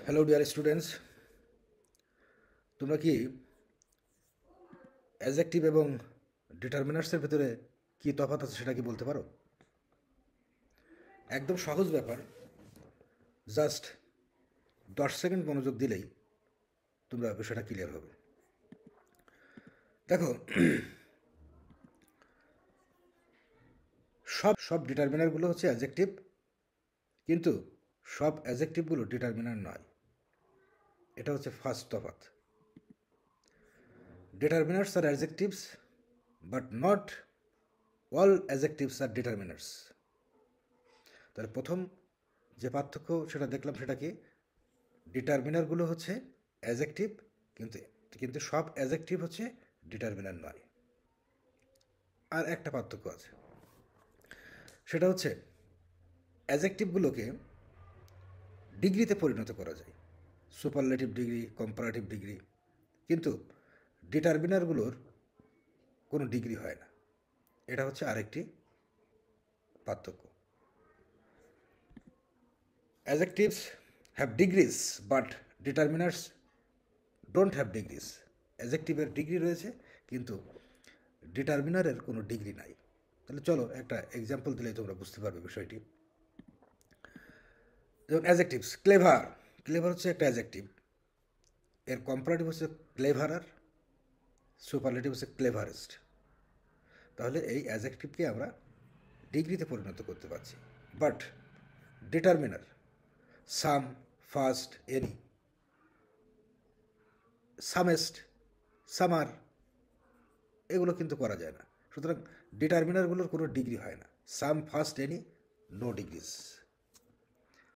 Hello dear students, তোমরা কি adjective এবং ডিটারমিনার্সের ভেতরে কি তফাৎ আছে সেটা কি বলতে পারো? একদম সহজ ব্যাপার, জাস্ট 10 সেকেন্ড মনোযোগ দিলেই তোমরা বিষয়টা ক্লিয়ার হবে। দেখো, সব সব ডিটারমিনারগুলো হচ্ছে অ্যাডজেক্টিভ, কিন্তু সব অ্যাডজেক্টিভগুলো ডিটারমিনার নয়। এটা হচ্ছে ফার্স্ট তফাৎ। Determiners are adjectives, but not all adjectives are determiners. তাহলে প্রথম যে পার্থক্য সেটা দেখলাম, সেটা কি, ডিটারমিনারগুলো হচ্ছে অ্যাডজেক্টিভ, কিন্তু কিন্তু সব অ্যাডজেক্টিভ হচ্ছে ডিটারমিনার নয়। আর একটা পার্থক্য আছে, সেটা হচ্ছে অ্যাডজেক্টিভগুলোকে ডিগ্রিতে পরিণত করা যায়, সুপারলেটিভ ডিগ্রি, কম্পারেটিভ ডিগ্রি, কিন্তু ডিটারমিনারগুলোর কোনো ডিগ্রি হয় না। এটা হচ্ছে আরেকটি পার্থক্য। Adjectives have degrees, but determiners don't have degrees. অ্যাডজেক্টিভের ডিগ্রি রয়েছে, কিন্তু ডিটারমিনারের কোনো ডিগ্রি নাই। তাহলে চলো একটা এক্সাম্পল দিলেই তোমরা বুঝতে পারবে বিষয়টি। যেমন অ্যাডজেক্টিভস, ক্লেভার। ক্লেভার হচ্ছে একটা অ্যাডজেক্টিভ, এর কম্পারেটিভ হচ্ছে ক্লেভারার, সুপারলেটিভ হচ্ছে ক্লেভারেস্ট। তাহলে এই অ্যাডজেক্টিভকে আমরা ডিগ্রিতে পরিণত করতে পারছি। But determiner, some, first, any, সামেস্ট, সামার, এগুলো কিন্তু করা যায় না। সুতরাং ডিটারমিনারগুলোর কোনো ডিগ্রি হয় না। সাম, ফার্স্ট, এনি, নো ডিগ্রিজ।